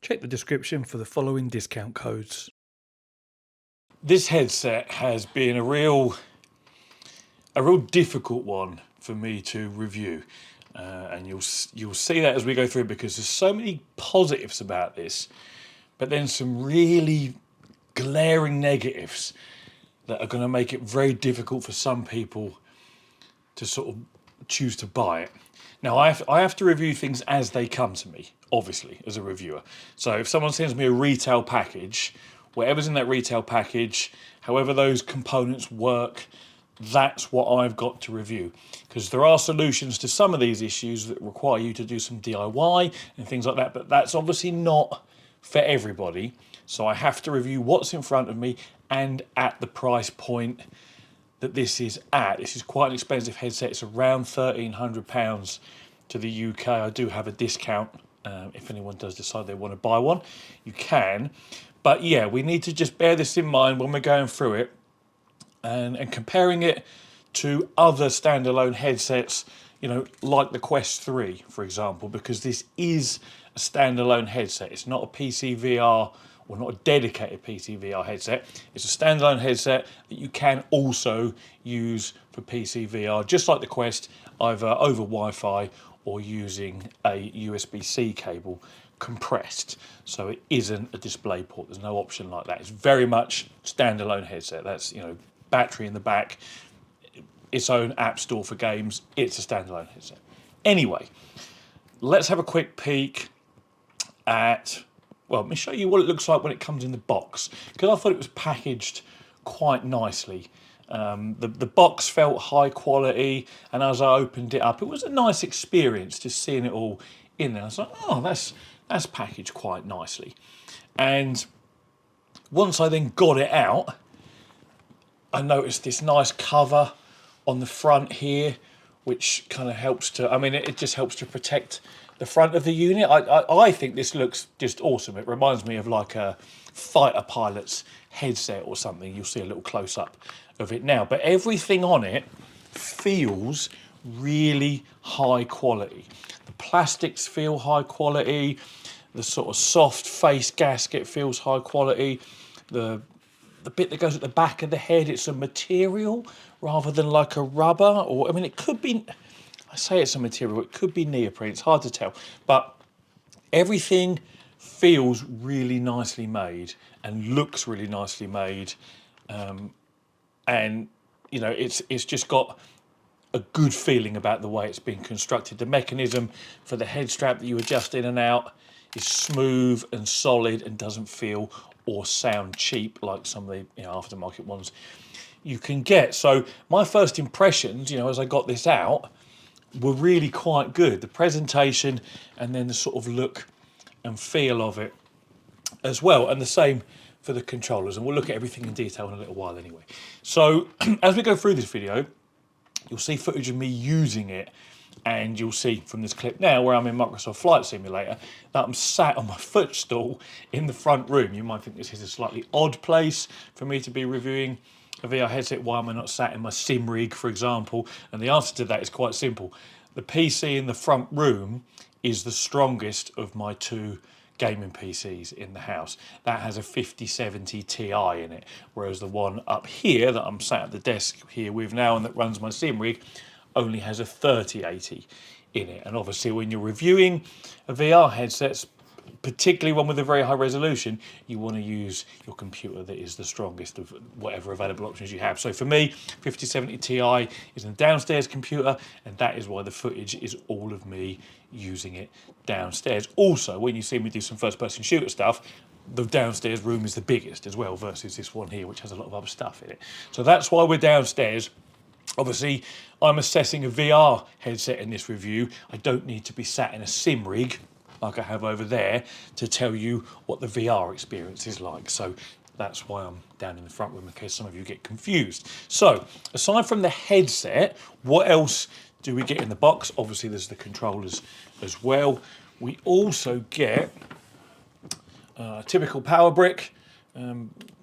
Check the description for the following discount codes. This headset has been a real difficult one for me to review, and you'll see that as we go through, because there's so many positives about this, but then some really glaring negatives that are going to make it very difficult for some people to sort of choose to buy it. Now, I have to review things as they come to me, obviously, as a reviewer. So if someone sends me a retail package, whatever's in that retail package, however those components work, that's what I've got to review. Because there are solutions to some of these issues that require you to do some DIY and things like that, but that's obviously not for everybody. So I have to review what's in front of me and at the price point that this is at. This is quite an expensive headset. It's around £1,300 to the UK. I do have a discount. If anyone does decide they want to buy one, you can. But yeah, we need to just bear this in mind when we're going through it and comparing it to other standalone headsets, you know, like the Quest 3, for example, because this is a standalone headset. It's not a PC VR, or not a dedicated PC VR headset. It's a standalone headset that you can also use for PC VR, just like the Quest, either over Wi-Fi or using a USB-C cable compressed. So it isn't a display port. There's no option like that. It's very much standalone headset. That's, you know, battery in the back, its own app store for games. It's a standalone headset. Anyway, let's have a quick peek at, well, let me show you what it looks like when it comes in the box, because I thought it was packaged quite nicely. The box felt high quality, and as I opened it up, it was a nice experience just seeing it all in there. I was like, oh, that's packaged quite nicely. And once I then got it out, I noticed this nice cover on the front here, which kind of helps to, I mean, it just helps to protect the front of the unit. I think this looks just awesome. It reminds me of like a fighter pilot's headset or something. You'll see a little close up of it now. But everything on it feels really high quality. The plastics feel high quality. The sort of soft face gasket feels high quality. The bit that goes at the back of the head, it's a material rather than like a rubber, or, I mean, it could be, I say it's a material, it could be neoprene, it's hard to tell, but everything feels really nicely made and looks really nicely made, and you know, it's just got a good feeling about the way it's been constructed. The mechanism for the head strap that you adjust in and out is smooth and solid and doesn't feel or sound cheap like some of the, you know, aftermarket ones you can get. So my first impressions, you know, as I got this out, were really quite good. The presentation and then the sort of look and feel of it as well, and the same for the controllers, and we'll look at everything in detail in a little while anyway. So as we go through this video, you'll see footage of me using it, and you'll see from this clip now where I'm in Microsoft Flight Simulator that I'm sat on my footstool in the front room. You might think this is a slightly odd place for me to be reviewing a VR headset. Why am I not sat in my sim rig, for example? And the answer to that is quite simple. The PC in the front room is the strongest of my two gaming PCs in the house. That has a 5070 Ti in it, whereas the one up here that I'm sat at the desk here with now and that runs my sim rig only has a 3080 in it. And obviously when you're reviewing a VR headset, particularly one with a very high resolution, you want to use your computer that is the strongest of whatever available options you have. So for me, 5070 Ti is a downstairs computer, and that is why the footage is all of me using it downstairs. Also, when you see me do some first-person shooter stuff, the downstairs room is the biggest as well versus this one here, which has a lot of other stuff in it. So that's why we're downstairs. Obviously, I'm assessing a VR headset in this review. I don't need to be sat in a sim rig like I have over there to tell you what the VR experience is like. So that's why I'm down in the front room, in case some of you get confused. So aside from the headset, what else do we get in the box? Obviously, there's the controllers as well. We also get a typical power brick.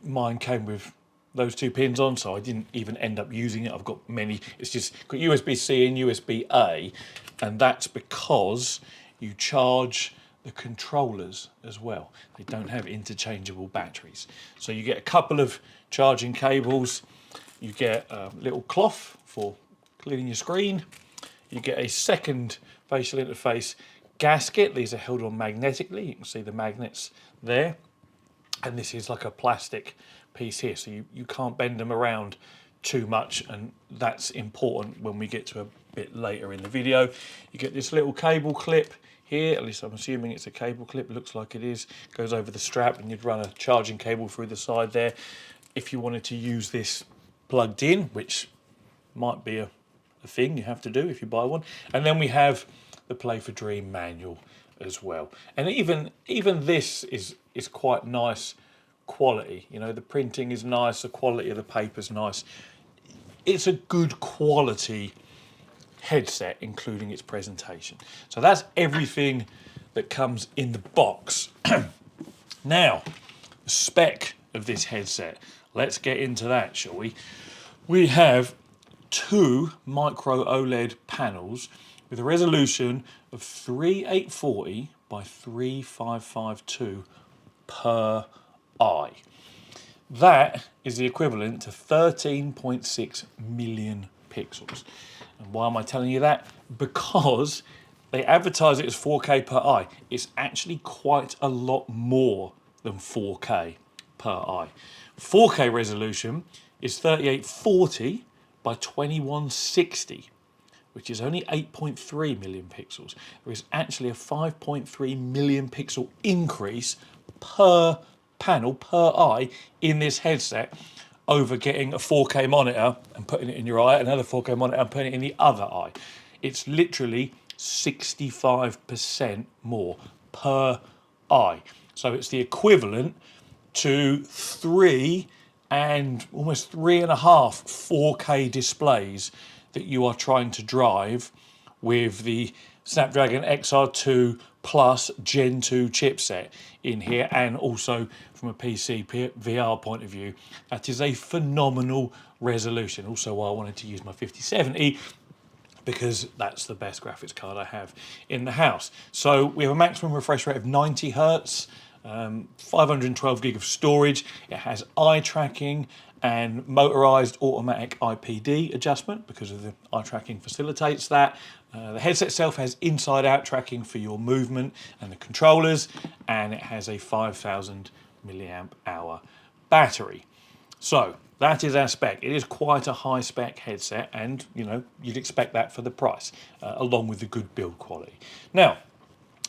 Mine came with those two pins on, so I didn't even end up using it. I've got many. It's just got USB-C and USB-A, and that's because you charge the controllers as well. They don't have interchangeable batteries. So you get a couple of charging cables, you get a little cloth for cleaning your screen, you get a second facial interface gasket. These are held on magnetically. You can see the magnets there. And this is like a plastic piece here, so you can't bend them around too much, and that's important when we get to a bit later in the video. You get this little cable clip here, at least I'm assuming it's a cable clip, looks like it is, goes over the strap, and you'd run a charging cable through the side there if you wanted to use this plugged in, which might be a thing you have to do if you buy one. And then we have the Play for Dream manual as well, and even this is quite nice quality. You know, the printing is nice, the quality of the paper's nice. It's a good quality headset, including its presentation. So that's everything that comes in the box. Now, the spec of this headset. Let's get into that, shall we? We have two micro OLED panels with a resolution of 3840 by 3552 per eye. That is the equivalent to 13.6 million pixels. And why am I telling you that? Because they advertise it as 4K per eye. It's actually quite a lot more than 4K per eye. 4K resolution is 3840 by 2160, which is only 8.3 million pixels. There is actually a 5.3 million pixel increase per panel, per eye, in this headset over getting a 4K monitor and putting it in your eye, another 4K monitor and putting it in the other eye. It's literally 65% more per eye. So it's the equivalent to 3 and almost 3.5 4K displays that you are trying to drive with the Snapdragon XR2 Plus Gen 2 chipset in here, and also from a PC VR point of view, that is a phenomenal resolution. Also why I wanted to use my 5070, because that's the best graphics card I have in the house. So we have a maximum refresh rate of 90 Hertz, 512 gig of storage. It has eye tracking and motorized automatic IPD adjustment, because of the eye tracking facilitates that. The headset itself has inside-out tracking for your movement and the controllers, and it has a 5,000 milliamp hour battery. So that is our spec. It is quite a high spec headset, and you know, you'd expect that for the price, along with the good build quality. Now,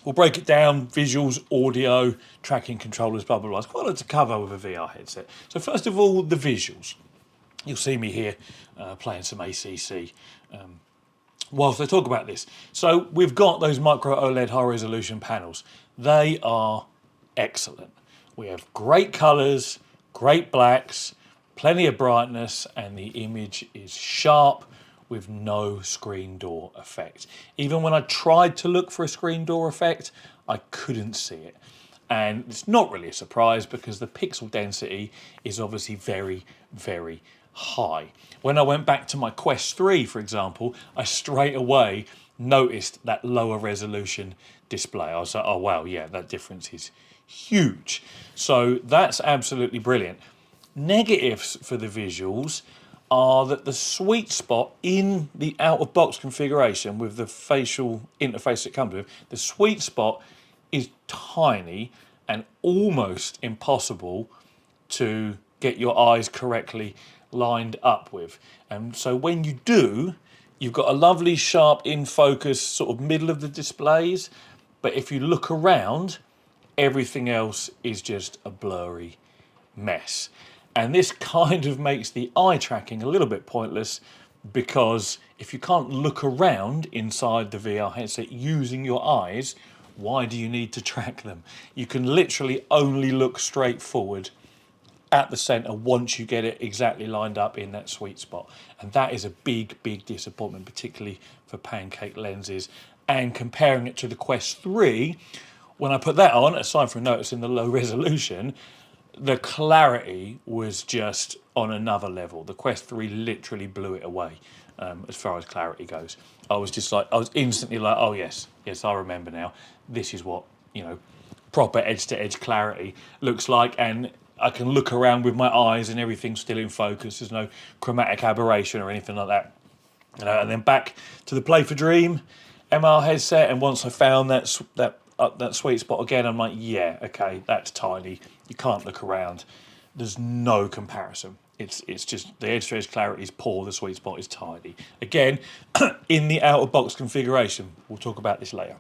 we'll break it down: visuals, audio, tracking, controllers, blah, blah, blah. It's quite a lot to cover with a VR headset. So first of all, the visuals. You'll see me here playing some ACC whilst I talk about this. So we've got those micro OLED high resolution panels. They are excellent. We have great colours, great blacks, plenty of brightness, and the image is sharp with no screen door effect. Even when I tried to look for a screen door effect, I couldn't see it. And it's not really a surprise, because the pixel density is obviously very, very high. When I went back to my Quest 3, for example, I straight away noticed that lower resolution display. I was like, oh wow, yeah, that difference is huge. So that's absolutely brilliant. Negatives for the visuals are that the sweet spot in the out-of-box configuration with the facial interface that comes with, the sweet spot is tiny and almost impossible to get your eyes correctly lined up with. And so when you do, you've got a lovely sharp in focus sort of middle of the displays, but if you look around, everything else is just a blurry mess. And this kind of makes the eye tracking a little bit pointless, because if you can't look around inside the VR headset using your eyes, why do you need to track them? You can literally only look straight forward at the center once you get it exactly lined up in that sweet spot. And that is a big, big disappointment, particularly for pancake lenses. And comparing it to the Quest 3, when I put that on, aside from noticing the low resolution, the clarity was just on another level. The Quest 3 literally blew it away as far as clarity goes. I was instantly like, oh yes, I remember now. This is what, proper edge-to-edge clarity looks like, and I can look around with my eyes and everything's still in focus. There's no chromatic aberration or anything like that. And then back to the Play for Dream MR headset, and once I found that sweet spot again, I'm like, yeah, okay, that's tiny. You can't look around. There's no comparison. It's just the edge-to-edge clarity is poor. The sweet spot is tiny. Again, in the out-of-box configuration. We'll talk about this later.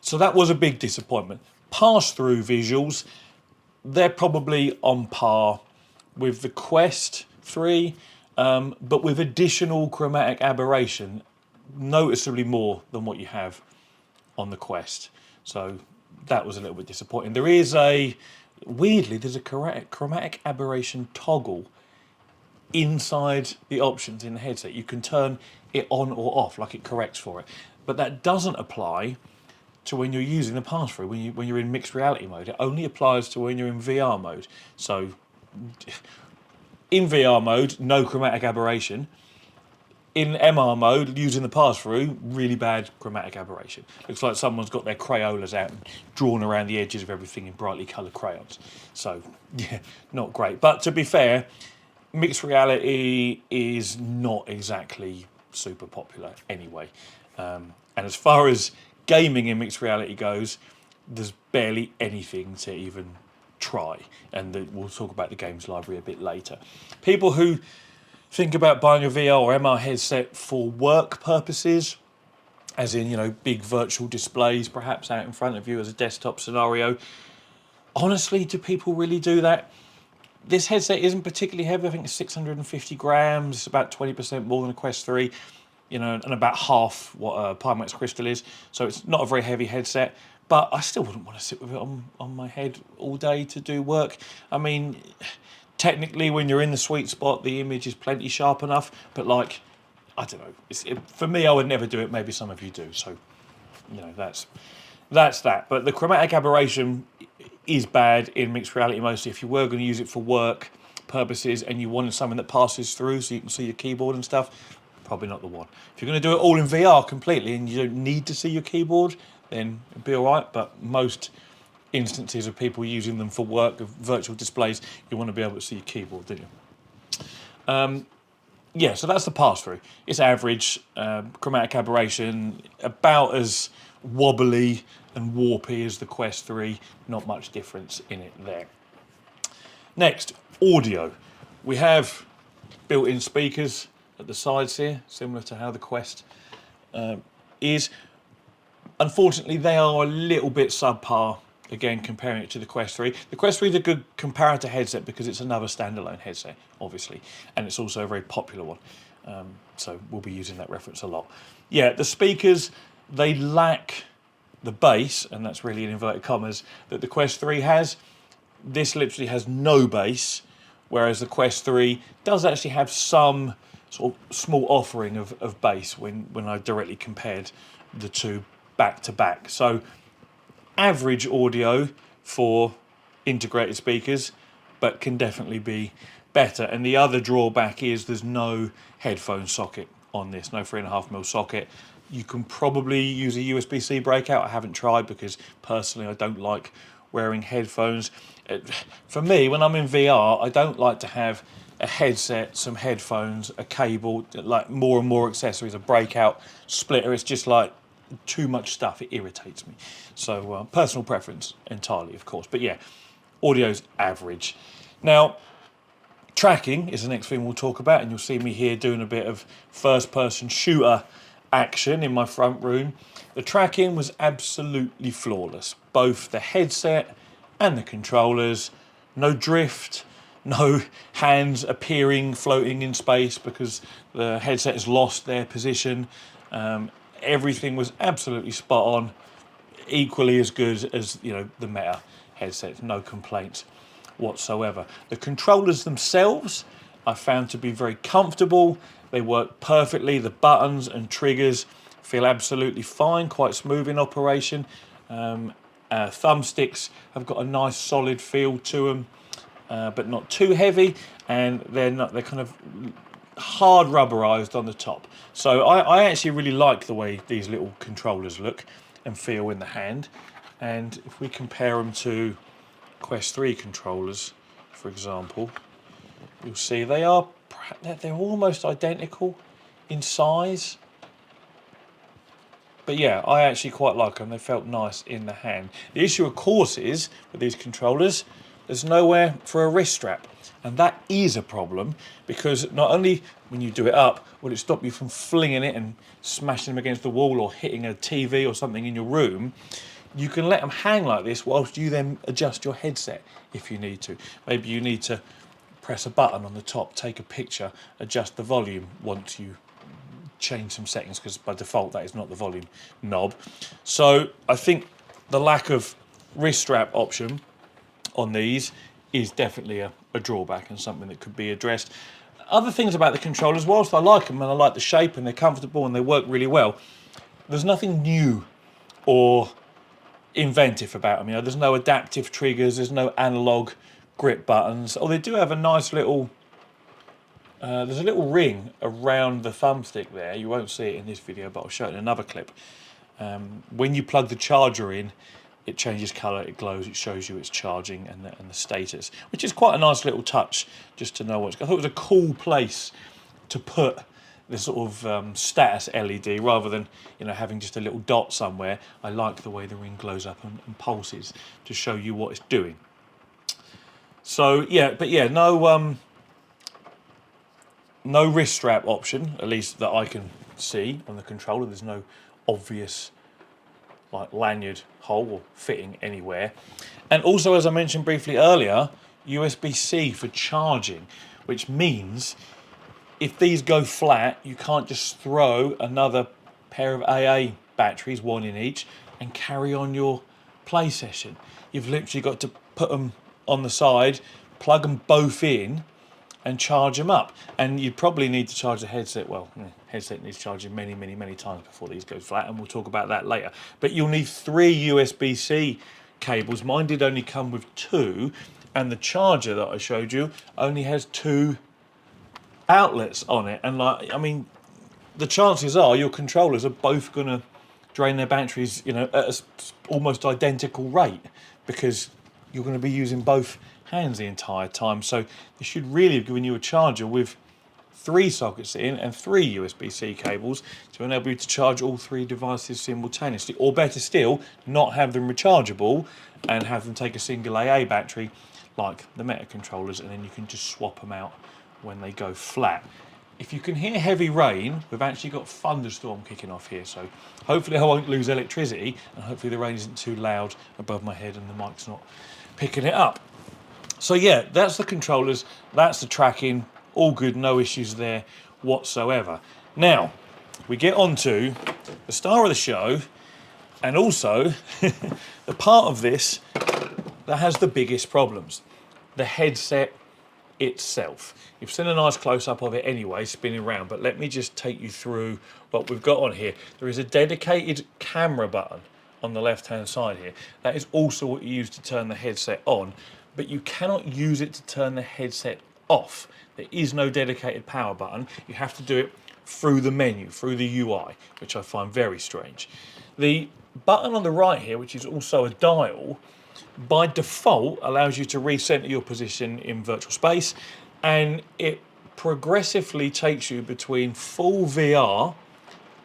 So that was a big disappointment. Pass-through visuals, they're probably on par with the Quest 3, but with additional chromatic aberration, noticeably more than what you have on the Quest. So that was a little bit disappointing. There's a chromatic aberration toggle inside the options in the headset. You can turn it on or off, like it corrects for it. But that doesn't apply to when you're using the pass-through, when you're in mixed reality mode. It only applies to when you're in VR mode. So in VR mode, no chromatic aberration. In MR mode, using the pass-through, really bad chromatic aberration. Looks like someone's got their Crayolas out and drawn around the edges of everything in brightly coloured crayons. So, yeah, not great. But to be fair, mixed reality is not exactly super popular anyway. And as far as gaming in mixed reality goes, there's barely anything to even try. And we'll talk about the games library a bit later. People who think about buying a VR or MR headset for work purposes, as in, big virtual displays perhaps out in front of you as a desktop scenario. Honestly, do people really do that? This headset isn't particularly heavy. I think it's 650 grams. It's about 20% more than a Quest 3, and about half what a Pimax Crystal is. So it's not a very heavy headset, but I still wouldn't want to sit with it on my head all day to do work. I mean, technically, when you're in the sweet spot, the image is plenty sharp enough. But I don't know. For me, I would never do it. Maybe some of you do. So, that's that. But the chromatic aberration is bad in mixed reality mostly. If you were going to use it for work purposes and you wanted something that passes through so you can see your keyboard and stuff, probably not the one. If you're going to do it all in VR completely and you don't need to see your keyboard, then it'd be all right. But most instances of people using them for work, of virtual displays, you want to be able to see your keyboard, don't you? Yeah, so that's the pass-through. It's average, chromatic aberration, about as wobbly and warpy as the Quest 3. Not much difference in it there. Next, audio. We have built-in speakers at the sides here, similar to how the Quest is. Unfortunately, they are a little bit subpar. Again, comparing it to the Quest 3. The Quest 3 is a good comparator headset because it's another standalone headset, obviously. And it's also a very popular one. So we'll be using that reference a lot. Yeah, the speakers, they lack the bass, and that's really in inverted commas, that the Quest 3 has. This literally has no bass, whereas the Quest 3 does actually have some sort of small offering of bass when I directly compared the two back to back. So average audio for integrated speakers, but can definitely be better. And the other drawback is there's no headphone socket on this, no 3.5mm socket. You can probably use a USB-C breakout. I haven't tried because personally I don't like wearing headphones. For me, when I'm in VR, I don't like to have a headset, some headphones, a cable, like more and more accessories, a breakout splitter. It's just like too much stuff. It irritates me. So personal preference entirely, of course. But yeah, audio's average. Now, tracking is the next thing we'll talk about, and you'll see me here doing a bit of first-person shooter action in my front room. The tracking was absolutely flawless. Both the headset and the controllers. No drift, no hands appearing, floating in space because the headset has lost their position. Everything was absolutely spot on, equally as good as the Meta headsets. No complaints whatsoever. The controllers themselves I found to be very comfortable. They work perfectly. The buttons and triggers feel absolutely fine, quite smooth in operation. Thumbsticks have got a nice solid feel to them, but not too heavy, and they're kind of hard rubberized on the top. So I actually really like the way these little controllers look and feel in the hand. And if we compare them to Quest 3 controllers, for example, you'll see they're almost identical in size. But yeah, I actually quite like them. They felt nice in the hand. The issue, of course, is with these controllers, there's nowhere for a wrist strap. And that is a problem, because not only when you do it up will it stop you from flinging it and smashing them against the wall or hitting a TV or something in your room, you can let them hang like this whilst you then adjust your headset if you need to. Maybe you need to press a button on the top, take a picture, adjust the volume once you change some settings, because by default that is not the volume knob. So I think the lack of wrist strap option on these is definitely a drawback and something that could be addressed. Other things about the controllers, whilst I like them and I like the shape and they're comfortable and they work really well, there's nothing new or inventive about them. You know, there's no adaptive triggers, there's no analog grip buttons. Oh, they do have a nice little there's a little ring around the thumbstick there. You won't see it in this video, but I'll show it in another clip. When you plug the charger in, it changes colour, it glows, it shows you it's charging and the status, which is quite a nice little touch just to know what's going on. I thought it was a cool place to put the sort of status LED rather than, you know, having just a little dot somewhere. I like the way the ring glows up and pulses to show you what it's doing. So yeah, but yeah, no wrist strap option, at least that I can see on the controller. There's no obvious like lanyard hole or fitting anywhere. And also, as I mentioned briefly earlier, USB-C for charging, which means if these go flat, you can't just throw another pair of AA batteries, one in each, and carry on your play session. You've literally got to put them on the side, plug them both in, and charge them up. And you probably need to charge the headset. Well, headset needs charging many times before these go flat, and we'll talk about that later. But you'll need 3 USB-C cables. Mine did only come with 2, and the charger that I showed you only has 2 outlets on it. And like, I mean, the chances are your controllers are both going to drain their batteries, you know, at a almost identical rate, because you're going to be using both hands the entire time. So they should really have given you a charger with 3 sockets in and 3 USB-C cables to enable you to charge all 3 devices simultaneously, or better still, not have them rechargeable and have them take a single AA battery like the Meta controllers, and then you can just swap them out when they go flat. If you can hear heavy rain, we've actually got thunderstorm kicking off here, so hopefully I won't lose electricity, and hopefully the rain isn't too loud above my head and the mic's not picking it up. So yeah, that's the controllers, that's the tracking, all good, no issues there whatsoever. Now, we get on to the star of the show, and also the part of this that has the biggest problems, the headset itself. You've seen a nice close-up of it anyway, spinning around, but let me just take you through what we've got on here. There is a dedicated camera button on the left-hand side here. That is also what you use to turn the headset on, but you cannot use it to turn the headset off. There is no dedicated power button. You have to do it through the menu, through the UI, which I find very strange. The button on the right here, which is also a dial, by default allows you to recenter your position in virtual space, and it progressively takes you between full VR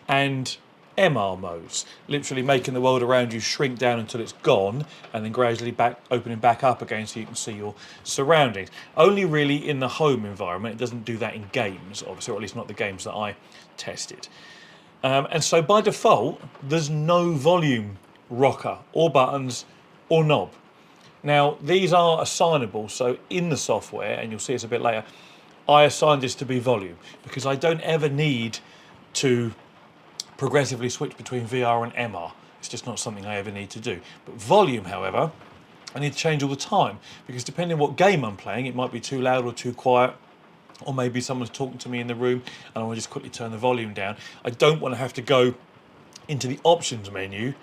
and MR modes, literally making the world around you shrink down until it's gone, and then gradually opening back up again so you can see your surroundings. Only really in the home environment. It doesn't do that in games, obviously, or at least not the games that I tested. And so by default, there's no volume rocker or buttons or knob. Now, these are assignable, so in the software, and you'll see this a bit later, I assigned this to be volume, because I don't ever need to progressively switch between VR and MR. It's just not something I ever need to do. But volume, however, I need to change all the time, because depending on what game I'm playing, it might be too loud or too quiet, or maybe someone's talking to me in the room and I want to just quickly turn the volume down. I don't want to have to go into the options menu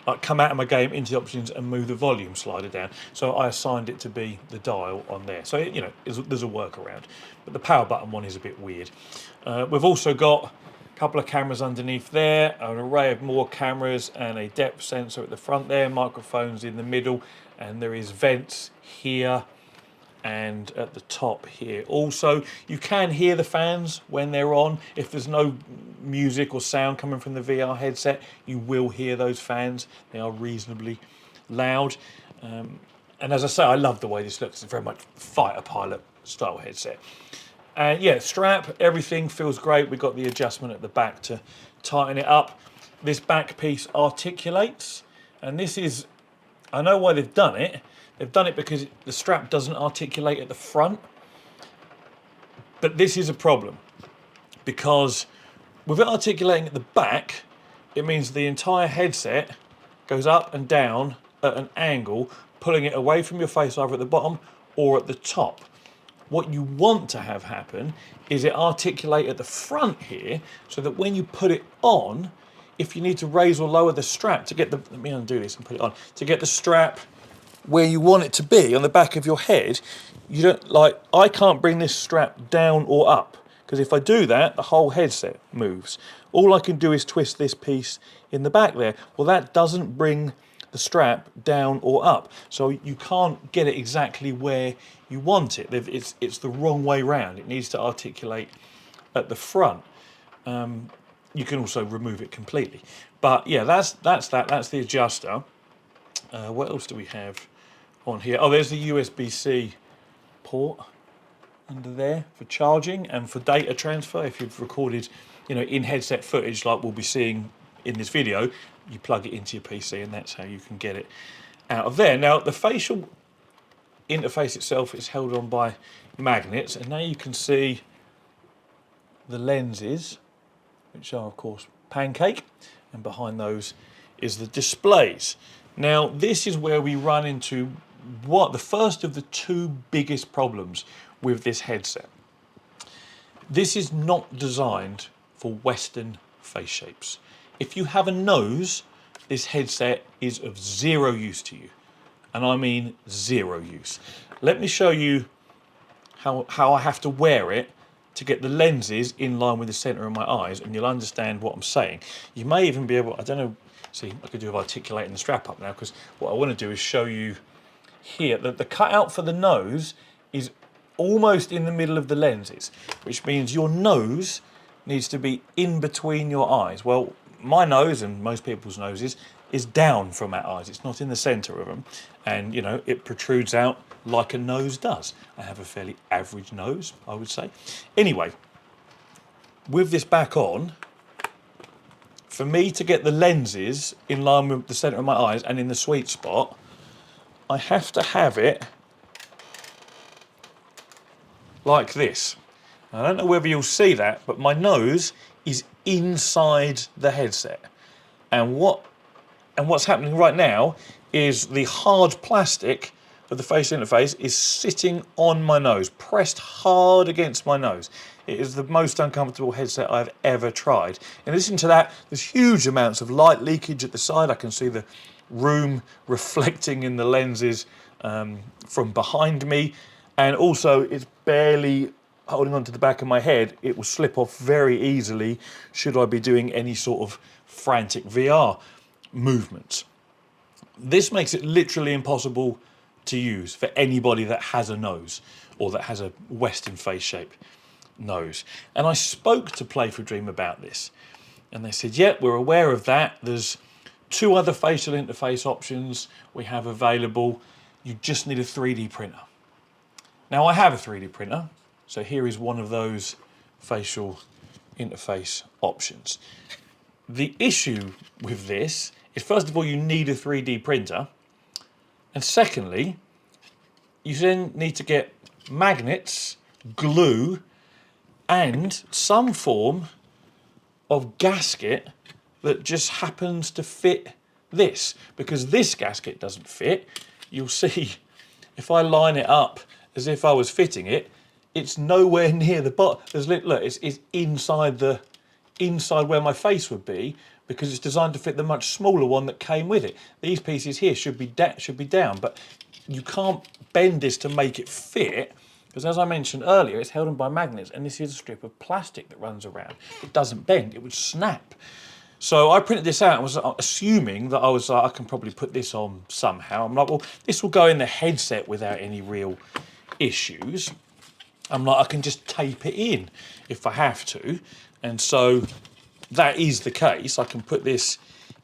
like come out of my game into the options and move the volume slider down. So I assigned it to be the dial on there. So you know, there's a workaround. But the power button one is a bit weird. We've also got a couple of cameras underneath there, an array of more cameras, and a depth sensor at the front there, microphones in the middle, and there is vents here and at the top here. Also, you can hear the fans when they're on. If there's no music or sound coming from the VR headset, you will hear those fans. They are reasonably loud. And as I say, I love the way this looks. It's very much fighter pilot style headset. And yeah, strap, everything feels great. We've got the adjustment at the back to tighten it up. This back piece articulates, and this is, I know why they've done it. They've done it because the strap doesn't articulate at the front. But this is a problem, because with it articulating at the back, it means the entire headset goes up and down at an angle, pulling it away from your face either at the bottom or at the top. What you want to have happen is it articulate at the front here, so that when you put it on, if you need to raise or lower the strap to get the, let me undo this and put it on, to get the strap where you want it to be on the back of your head, you don't, like, I can't bring this strap down or up, because if I do that, the whole headset moves. All I can do is twist this piece in the back there. Well, that doesn't bring the strap down or up, so you can't get it exactly where you want it. It's the wrong way round. It needs to articulate at the front. You can also remove it completely, but yeah, that's the adjuster. What else do we have on here? Oh, there's the USB-C port under there for charging and for data transfer. If you've recorded, you know, in headset footage like we'll be seeing in this video, you plug it into your PC and that's how you can get it out of there. Now, the facial interface itself is held on by magnets, and now you can see the lenses, which are of course pancake, and behind those is the displays. Now, this is where we run into what the first of the two biggest problems with this headset. This is not designed for Western face shapes. If you have a nose, this headset is of zero use to you. And I mean zero use. Let me show you how I have to wear it to get the lenses in line with the center of my eyes, and you'll understand what I'm saying. You may even be able, I don't know, see, I could do with articulating the strap up now, because what I want to do is show you here that the cutout for the nose is almost in the middle of the lenses, which means your nose needs to be in between your eyes. Well, my nose, and most people's noses, is down from our eyes. It's not in the center of them, and you know, it protrudes out like a nose does. I have a fairly average nose, I would say. Anyway, with this back on, for me to get the lenses in line with the center of my eyes and in the sweet spot, I have to have it like this. I don't know whether you'll see that, but my nose is inside the headset. And what's happening right now is the hard plastic of the face interface is sitting on my nose, pressed hard against my nose. It is the most uncomfortable headset I've ever tried. In addition to that, there's huge amounts of light leakage at the side. I can see the room reflecting in the lenses from behind me. And also, it's barely holding onto the back of my head. It will slip off very easily should I be doing any sort of frantic VR movements. This makes it literally impossible to use for anybody that has a nose or that has a Western face shape nose. And I spoke to Play for Dream about this, and they said, yeah, we're aware of that. There's 2 other facial interface options we have available. You just need a 3D printer. Now, I have a 3D printer, so here is one of those facial interface options. The issue with this is, first of all, you need a 3D printer, and secondly, you then need to get magnets, glue, and some form of gasket that just happens to fit this, because this gasket doesn't fit. You'll see if I line it up as if I was fitting it, it's nowhere near the bottom. Look, it's inside where my face would be, because it's designed to fit the much smaller one that came with it. These pieces here should be down, but you can't bend this to make it fit, because as I mentioned earlier, it's held on by magnets, and this is a strip of plastic that runs around. It doesn't bend, it would snap. So I printed this out and was assuming that I can probably put this on somehow. I'm like, well, this will go in the headset without any real issues. I'm like, I can just tape it in if I have to. And so that is the case. I can put this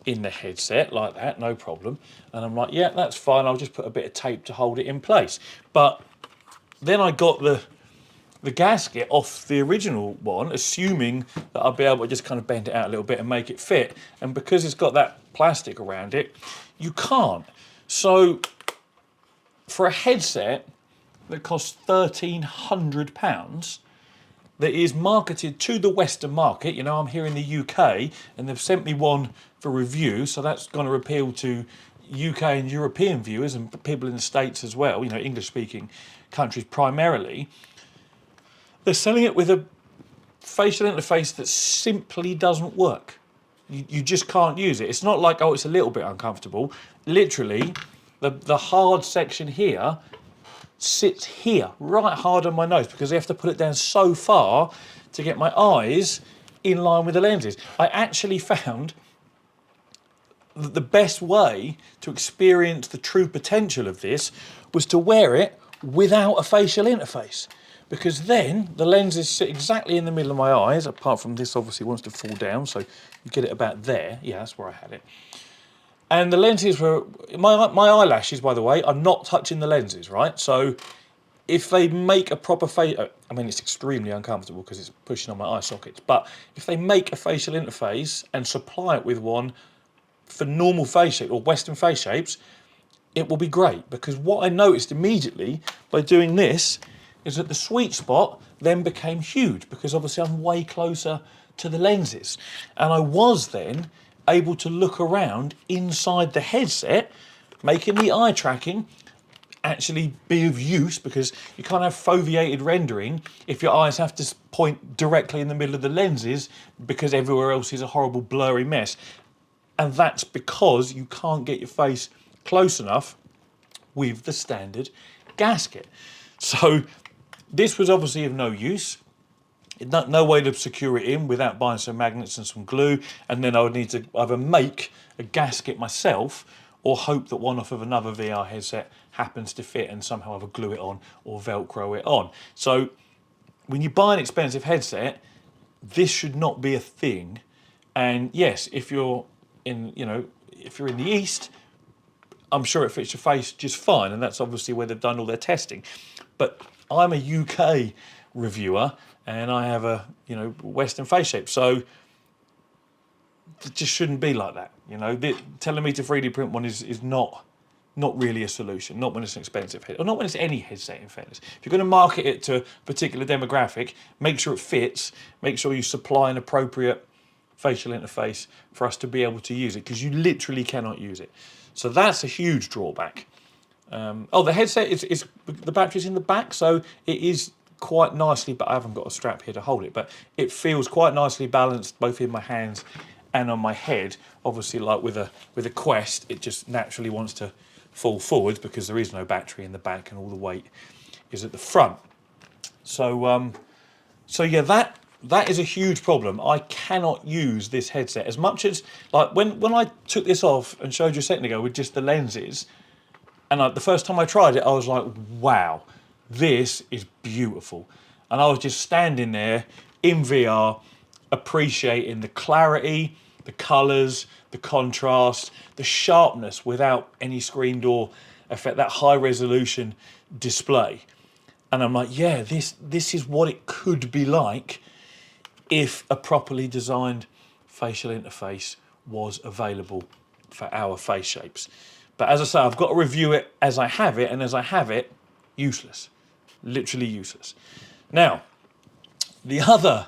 in the headset like that, no problem. And I'm like, yeah, that's fine. I'll just put a bit of tape to hold it in place. But then I got the gasket off the original one, assuming that I'll be able to just kind of bend it out a little bit and make it fit. And because it's got that plastic around it, you can't. So for a headset that costs £1,300, that is marketed to the Western market. You know, I'm here in the UK and they've sent me one for review, so that's going to appeal to UK and European viewers and people in the States as well, you know, English-speaking countries primarily. They're selling it with a facial interface that simply doesn't work. You just can't use it. It's not like, oh, it's a little bit uncomfortable. Literally, the hard section here sits here, right hard on my nose, because I have to put it down so far to get my eyes in line with the lenses. I actually found that the best way to experience the true potential of this was to wear it without a facial interface, because then the lenses sit exactly in the middle of my eyes, apart from this obviously wants to fall down, so you get it about there. Yeah, that's where I had it. And the lenses were, my eyelashes, by the way, are not touching the lenses, right? So if they make a proper face, I mean, it's extremely uncomfortable because it's pushing on my eye sockets, but if they make a facial interface and supply it with one for normal face shape or Western face shapes, it will be great. Because what I noticed immediately by doing this is that the sweet spot then became huge, because obviously I'm way closer to the lenses. And I was then able to look around inside the headset, making the eye tracking actually be of use, because you can't have foveated rendering if your eyes have to point directly in the middle of the lenses, because everywhere else is a horrible blurry mess. And that's because you can't get your face close enough with the standard gasket. So this was obviously of no use. No way to secure it in without buying some magnets and some glue, and then I would need to either make a gasket myself or hope that one off of another VR headset happens to fit and somehow either glue it on or Velcro it on. So when you buy an expensive headset, this should not be a thing. And yes, if you're in, if you're in the East, I'm sure it fits your face just fine, and that's obviously where they've done all their testing. But I'm a UK reviewer, and I have a Western face shape, so it just shouldn't be like that. Telling me to 3D print one is not really a solution. Not when it's an expensive head, or not when it's any headset. In fairness, if you're going to market it to a particular demographic, make sure it fits. Make sure you supply an appropriate facial interface for us to be able to use it, because you literally cannot use it. So that's a huge drawback. The headset is the battery's in the back, so it is quite nicely, but I haven't got a strap here to hold it, but it feels quite nicely balanced both in my hands and on my head. Obviously, like with a Quest, it just naturally wants to fall forwards because there is no battery in the back and all the weight is at the front. So yeah, that is a huge problem. I cannot use this headset as much as, like, when I took this off and showed you a second ago with just the lenses, and the first time I tried it, I was like, wow, this is beautiful. And I was just standing there in VR, appreciating the clarity, the colours, the contrast, the sharpness without any screen door effect, that high resolution display. And I'm like, yeah, this is what it could be like if a properly designed facial interface was available for our face shapes. But as I say, I've got to review it as I have it, and as I have it, useless. Literally useless. Now, the other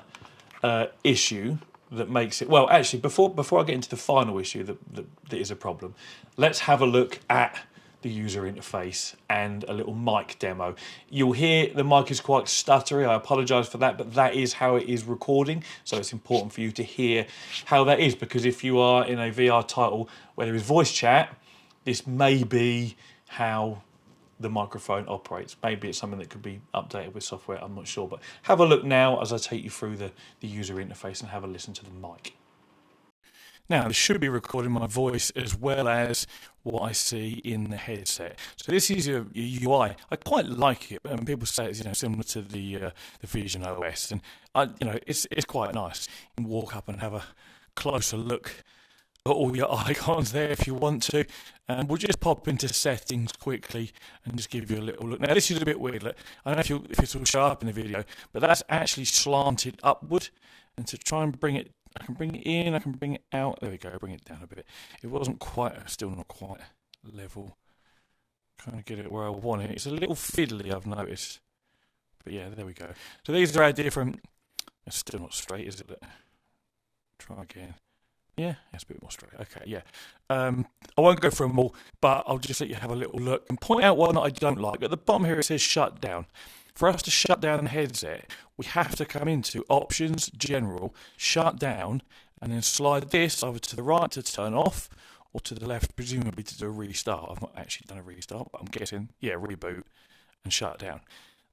issue that makes it... Well, actually, before I get into the final issue that is a problem, let's have a look at the user interface and a little mic demo. You'll hear the mic is quite stuttery. I apologise for that, but that is how it is recording. So it's important for you to hear how that is, because if you are in a VR title where there is voice chat, this may be how the microphone operates. Maybe it's something that could be updated with software, I'm not sure. But have a look now as I take you through the user interface and have a listen to the mic. Now, this should be recording my voice as well as what I see in the headset. So this is your UI. I quite like it. People say it's similar to the Vision OS, and it's quite nice. You can walk up and have a closer look at all your icons there if you want to. And we'll just pop into settings quickly and just give you a little look. Now, this is a bit weird. Look, I don't know if it will show up in the video, but that's actually slanted upward. And to try and bring it, I can bring it in, I can bring it out. There we go, bring it down a bit. It wasn't quite, still not quite level. Trying to get it where I want it. It's a little fiddly, I've noticed. But yeah, there we go. So these are our different... It's still not straight, is it? Try again. Yeah, it's a bit more straight. Okay, yeah. I won't go through them all, but I'll just let you have a little look and point out what I don't like. At the bottom here it says shut down. For us to shut down the headset, we have to come into Options, General, Shut Down, and then slide this over to the right to turn off, or to the left, presumably to do a restart. I've not actually done a restart, but I'm guessing, yeah, reboot and shut down.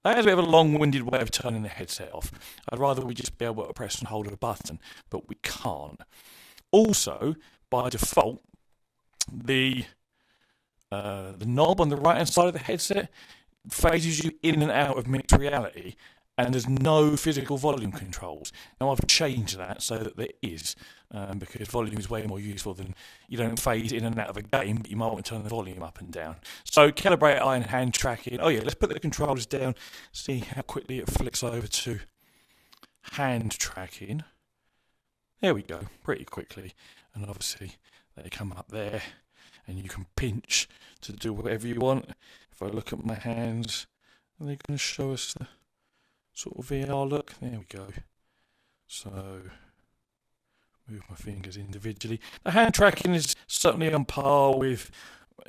That is a bit of a long-winded way of turning the headset off. I'd rather we just be able to press and hold a button, but we can't. Also, by default, the knob on the right-hand side of the headset phases you in and out of mixed reality, and there's no physical volume controls. Now, I've changed that so that there is, because volume is way more useful than you don't phase in and out of a game, but you might want to turn the volume up and down. So, calibrate eye and hand tracking. Oh yeah, let's put the controllers down, see how quickly it flicks over to hand tracking. There we go, pretty quickly. And obviously, they come up there, and you can pinch to do whatever you want. If I look at my hands, are they going to show us the sort of VR look? There we go. So, move my fingers individually. The hand tracking is certainly on par with,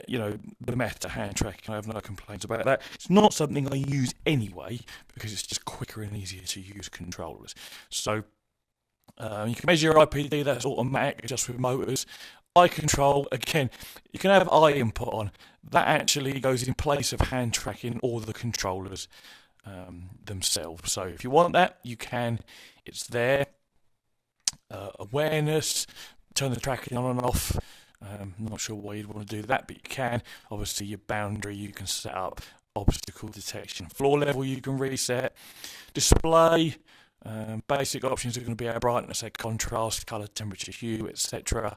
the Meta hand tracking. I have no complaints about that. It's not something I use anyway, because it's just quicker and easier to use controllers. So, you can measure your IPD, that's automatic, just with motors. Eye control, again, you can have eye input on. That actually goes in place of hand tracking or the controllers themselves. So if you want that, you can. It's there. Awareness, turn the tracking on and off. I'm not sure why you'd want to do that, but you can. Obviously, your boundary you can set up. Obstacle detection. Floor level you can reset. Display. Basic options are going to be our brightness, our contrast, colour, temperature, hue, etc.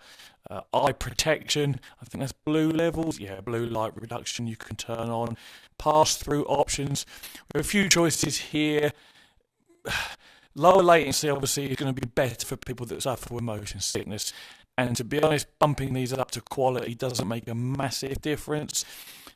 Eye protection, I think that's blue levels. Yeah, blue light reduction you can turn on. Pass-through options. We have a few choices here. Lower latency, obviously, is going to be better for people that suffer with motion sickness. And to be honest, bumping these up to quality doesn't make a massive difference.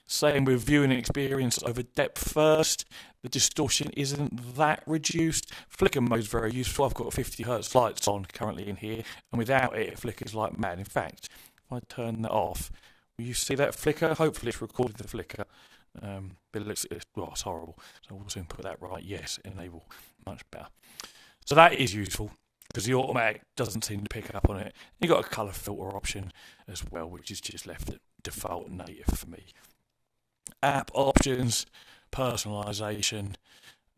Same with viewing experience over depth first. The distortion isn't that reduced. Flicker mode is very useful. I've got 50 Hz lights on currently in here, and without it, it flickers like mad. In fact, if I turn that off, will you see that flicker? Hopefully it's recorded the flicker. But it's horrible. So we'll soon put that right. Yes, enable, much better. So that is useful, because the automatic doesn't seem to pick up on it. You've got a colour filter option as well, which is just left at default native for me. App options, personalisation,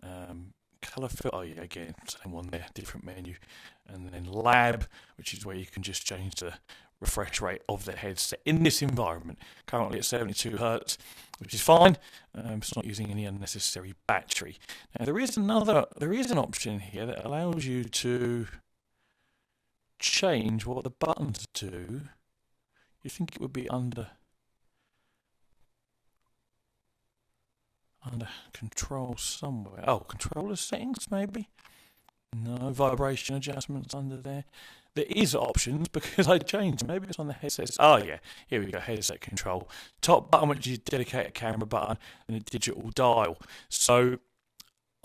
colour filter, oh yeah, again, same one there, different menu. And then lab, which is where you can just change the refresh rate of the headset in this environment. Currently at 72 Hz, which is fine. It's not using any unnecessary battery. Now there is an option here that allows you to change what the buttons do. You think it would be under control somewhere. Oh, controller settings maybe? No, vibration adjustments under there. There is options because I changed them. Maybe it's on the headset. Oh yeah, here we go, headset control. Top button, which is dedicated camera button, and a digital dial. So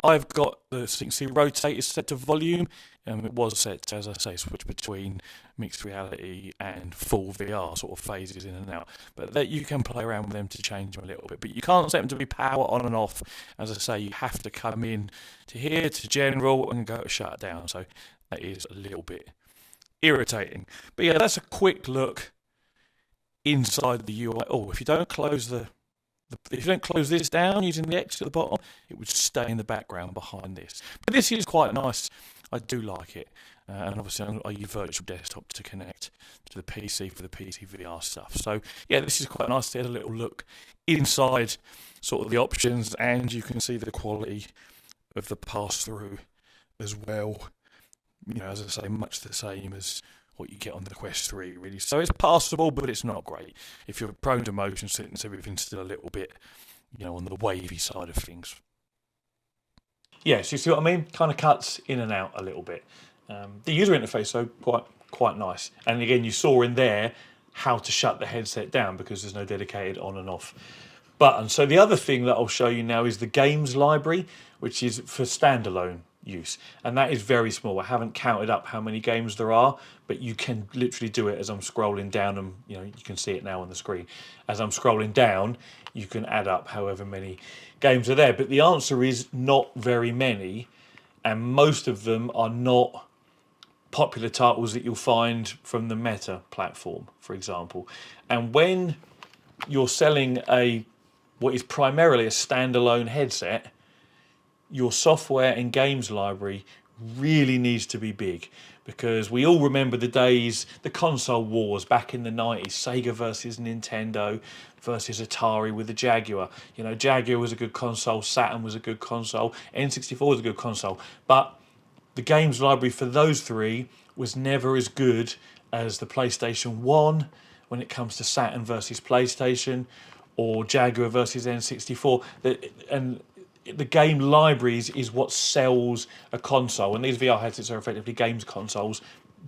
I've got the, so you can see, rotate is set to volume. It was set to, as I say, switch between mixed reality and full VR, sort of phases in and out. But that you can play around with them to change them a little bit. But you can't set them to be power on and off. As I say, you have to come in to here, to general, and go to shut down. So that is a little bit irritating. But yeah, that's a quick look inside the UI. Oh, if you don't close if you don't close this down using the X at the bottom, it would stay in the background behind this. But this is quite nice. I do like it. And obviously I use virtual desktop to connect to the PC for the PC VR stuff. So yeah, this is quite nice to get a little look inside sort of the options, and you can see the quality of the pass-through as well. You know, as I say, much the same as what you get on the Quest 3, really. So it's passable, but it's not great. If you're prone to motion sickness, everything's still a little bit, you know, on the wavy side of things. Yes, you see what I mean? Kind of cuts in and out a little bit. The user interface, though, quite nice. And again, you saw in there how to shut the headset down because there's no dedicated on and off button. So the other thing that I'll show you now is the games library, which is for standalone use, and that is very small. I haven't counted up how many games there are, but you can literally do it as I'm scrolling down, and you know, you can see it now on the screen. As I'm scrolling down, you can add up however many games are there, but the answer is not very many, and most of them are not popular titles that you'll find from the Meta platform, for example. And when you're selling what is primarily a standalone headset, your software and games library really needs to be big, because we all remember the days, the console wars back in the 90s, Sega versus Nintendo versus Atari with the Jaguar. You know, Jaguar was a good console, Saturn was a good console, N64 was a good console, but the games library for those three was never as good as the PlayStation 1 when it comes to Saturn versus PlayStation, or Jaguar versus N64. And the game libraries is what sells a console, and these VR headsets are effectively games consoles,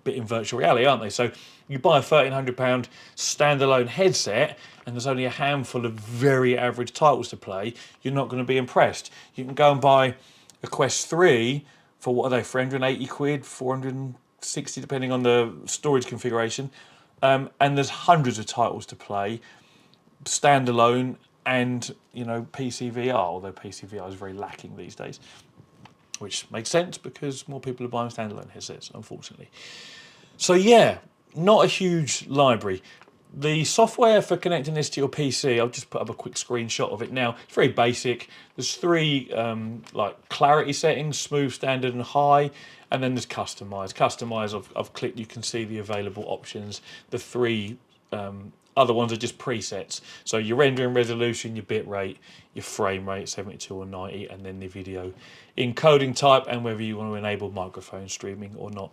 but in virtual reality, aren't they? So you buy a £1,300 standalone headset, and there's only a handful of very average titles to play, you're not going to be impressed. You can go and buy a Quest 3 for, what are they, 380 quid, 460, depending on the storage configuration, and there's hundreds of titles to play, standalone, and you know, PC VR, although PC VR is very lacking these days, which makes sense because more people are buying standalone headsets, unfortunately. So yeah, not a huge library. The software for connecting this to your PC, I'll just put up a quick screenshot of it now. It's very basic. There's three like clarity settings: smooth, standard, and high. And then there's customize. Customize, I've clicked, you can see the available options. The three other ones are just presets. So your rendering resolution, your bit rate, your frame rate, 72 or 90, and then the video encoding type, and whether you want to enable microphone streaming or not.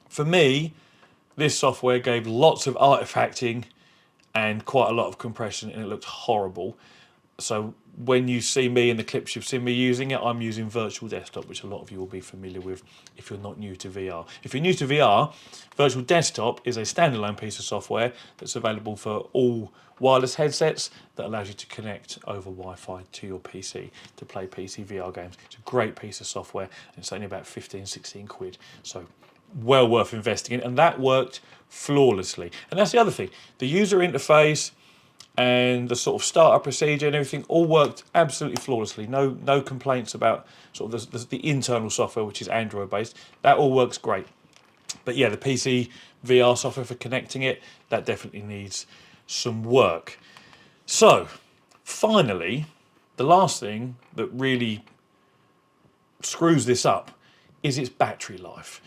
For me, this software gave lots of artifacting and quite a lot of compression, and it looked horrible. So when you see me in the clips you've seen me using it, I'm using virtual desktop, which a lot of you will be familiar with if you're not new to VR. If you're new to VR, virtual desktop is a standalone piece of software that's available for all wireless headsets that allows you to connect over Wi-Fi to your PC to play PC VR games. It's a great piece of software, and it's only about 15, 16 quid. So well worth investing in, and that worked flawlessly. And that's the other thing, the user interface and the sort of startup procedure and everything all worked absolutely flawlessly. No complaints about sort of the internal software, which is Android based. That all works great. But yeah, the PC VR software for connecting it, that definitely needs some work. So finally, the last thing that really screws this up is its battery life.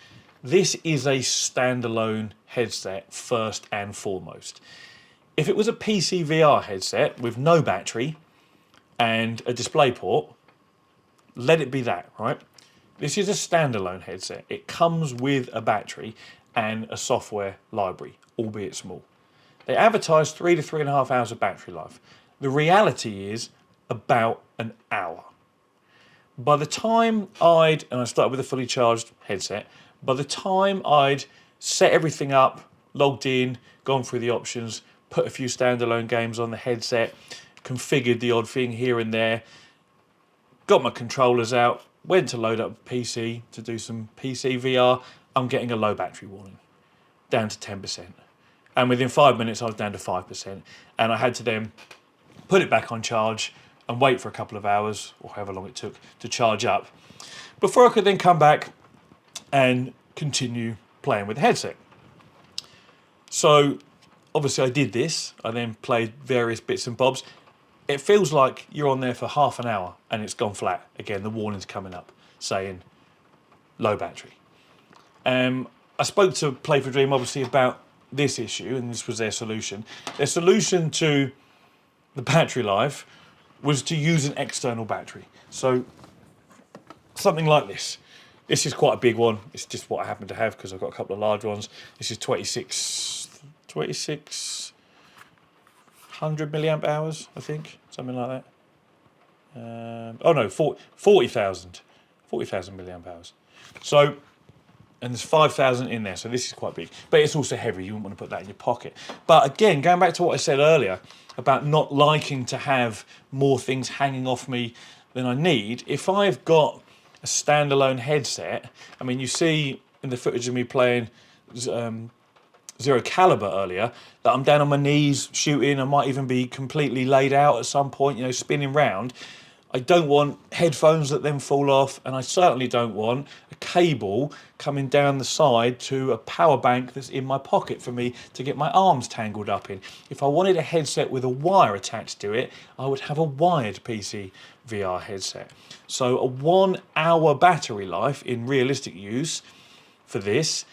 This is a standalone headset first and foremost. If it was a PC VR headset with no battery and a display port, let it be that, right? This is a standalone headset. It comes with a battery and a software library, albeit small. They advertise 3 to 3.5 hours of battery life. The reality is about an hour. By the time and I started with a fully charged headset, by the time I'd set everything up, logged in, gone through the options, put a few standalone games on the headset, configured the odd thing here and there, got my controllers out, went to load up PC to do some PC VR. I'm getting a low battery warning, down to 10%. And within 5 minutes, I was down to 5%. And I had to then put it back on charge and wait for a couple of hours, or however long it took, to charge up, before I could then come back and continue playing with the headset. So obviously I did this. I then played various bits and bobs. It feels like you're on there for half an hour and it's gone flat. Again, the warning's coming up saying low battery. I spoke to Play for Dream obviously about this issue, and this was their solution. Their solution to the battery life was to use an external battery. So something like this. This is quite a big one. It's just what I happen to have because I've got a couple of large ones. This is 2600 milliamp hours, I think, something like that. 40,000 milliamp hours. So, and there's 5,000 in there, so this is quite big. But it's also heavy, you wouldn't want to put that in your pocket. But again, going back to what I said earlier about not liking to have more things hanging off me than I need, if I've got a standalone headset, I mean, you see in the footage of me playing Zero Caliber earlier, that I'm down on my knees shooting. I might even be completely laid out at some point, you know, spinning round. I don't want headphones that then fall off, and I certainly don't want a cable coming down the side to a power bank that's in my pocket for me to get my arms tangled up in. If I wanted a headset with a wire attached to it, I would have a wired PC VR headset. So a 1 hour battery life in realistic use for this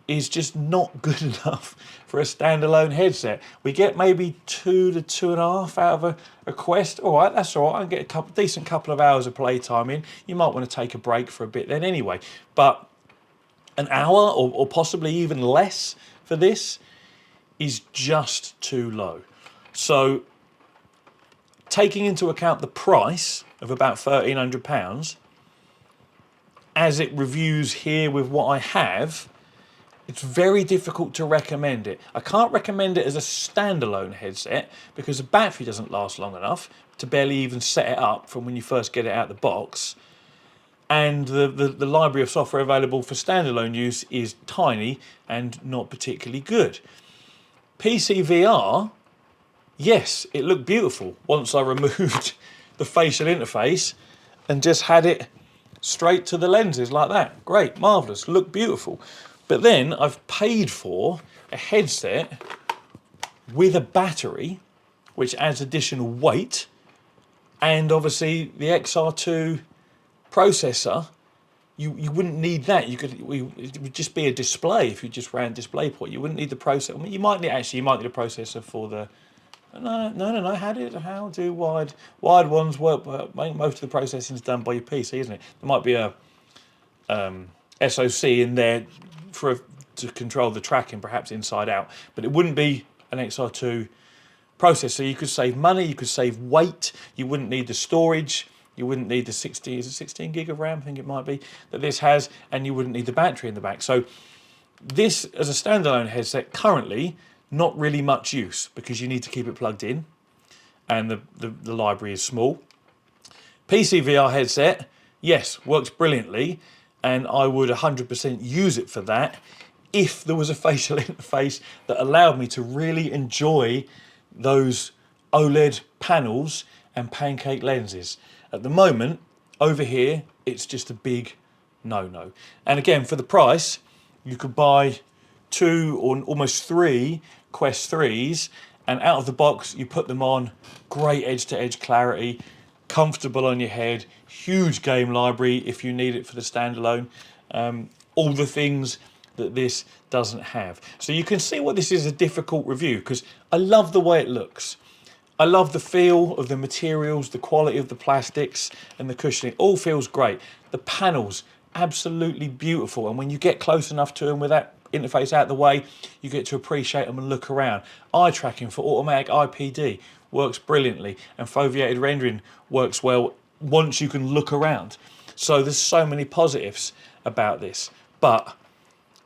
is just not good enough for a standalone headset. We get maybe 2 to 2.5 out of a Quest. All right, that's all right. I get a decent couple of hours of playtime in. You might want to take a break for a bit then anyway. But an hour or possibly even less for this is just too low. So taking into account the price of about £1,300, as it reviews here with what I have, it's very difficult to recommend it. I can't recommend it as a standalone headset because the battery doesn't last long enough to barely even set it up from when you first get it out of the box. And the library of software available for standalone use is tiny and not particularly good. PC VR, yes, it looked beautiful once I removed the facial interface and just had it straight to the lenses like that. Great, marvellous, looked beautiful. But then I've paid for a headset with a battery, which adds additional weight, and obviously the XR2 processor. You wouldn't need that. It would just be a display if you just ran DisplayPort. You wouldn't need the processor. I mean, you might need a processor for the. No. How do wired ones work? Most of the processing is done by your PC, isn't it? There might be a SoC in there to control the tracking, perhaps inside out, but it wouldn't be an XR2 processor. You could save money, you could save weight, you wouldn't need the storage, you wouldn't need the 16 gig of RAM, I think it might be, that this has, and you wouldn't need the battery in the back. So this, as a standalone headset, currently not really much use because you need to keep it plugged in, and the library is small. PC VR headset, yes, works brilliantly, and I would 100% use it for that if there was a facial interface that allowed me to really enjoy those OLED panels and pancake lenses. At the moment, over here, it's just a big no-no. And again, for the price, you could buy 2 or almost 3 Quest 3s, and out of the box, you put them on, great edge-to-edge clarity, comfortable on your head, huge game library if you need it for the standalone, all the things that this doesn't have. So you can see why this is a difficult review, because I love the way it looks. I love the feel of the materials, the quality of the plastics and the cushioning. It all feels great. The panels, absolutely beautiful. And when you get close enough to them with that interface out of the way, you get to appreciate them and look around. Eye tracking for automatic IPD works brilliantly, and foveated rendering works well once you can look around. So there's so many positives about this, but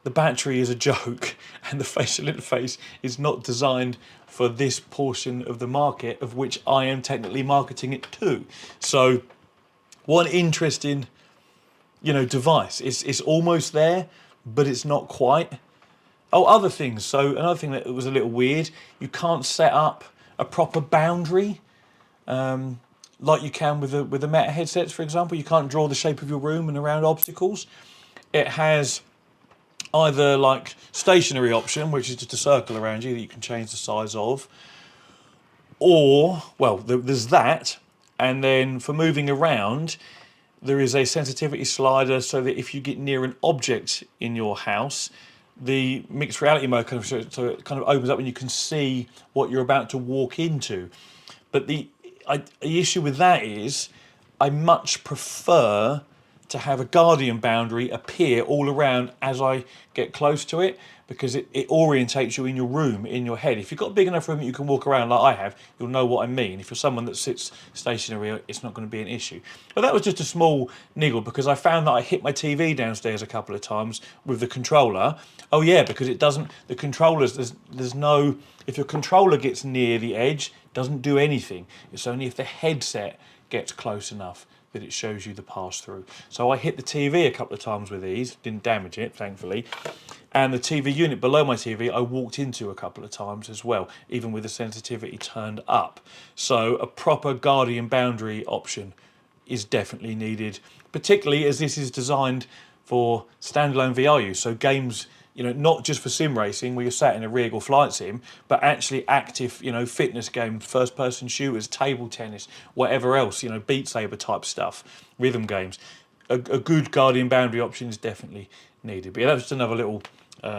the battery is a joke and the facial interface is not designed for this portion of the market of which I am technically marketing it to. So One interesting, device. It's almost there, but it's not quite. Oh, other things. So another thing that was a little weird, you can't set up a proper boundary like you can with the Meta headsets, for example. You can't draw the shape of your room and around obstacles. It has either like stationary option, which is just a circle around you that you can change the size of, or, well, there's that. And then for moving around, there is a sensitivity slider so that if you get near an object in your house, the mixed reality mode so it kind of opens up and you can see what you're about to walk into. But the issue with that is I much prefer to have a guardian boundary appear all around as I get close to it, because it orientates you in your room, in your head. If you've got a big enough room that you can walk around like I have, you'll know what I mean. If you're someone that sits stationary, it's not going to be an issue. But that was just a small niggle, because I found that I hit my TV downstairs a couple of times with the controller. Oh yeah, because it doesn't, the controllers, there's no, if your controller gets near the edge, it doesn't do anything. It's only if the headset gets close enough that it shows you the pass through. So I hit the TV a couple of times with these, didn't damage it, thankfully. And the TV unit below my TV, I walked into a couple of times as well, even with the sensitivity turned up. So a proper guardian boundary option is definitely needed, particularly as this is designed for standalone VR use. So games, not just for sim racing where you're sat in a rig or flight sim, but actually active, fitness games, first person shooters, table tennis, whatever else, Beat Saber type stuff, rhythm games. A good guardian boundary option is definitely needed. But yeah, that's just another little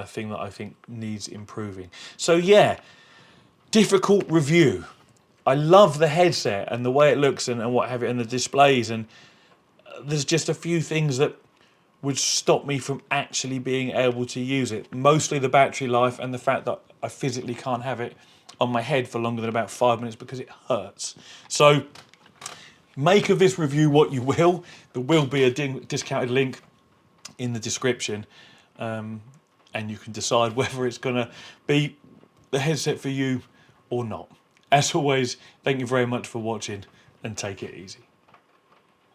thing that I think needs improving. So yeah, difficult review. I love the headset and the way it looks and what have you, and the displays, and there's just a few things that would stop me from actually being able to use it. Mostly the battery life and the fact that I physically can't have it on my head for longer than about 5 minutes because it hurts. So make of this review what you will. There will be a discounted link in the description, and you can decide whether it's going to be the headset for you or not. As always, thank you very much for watching, and take it easy.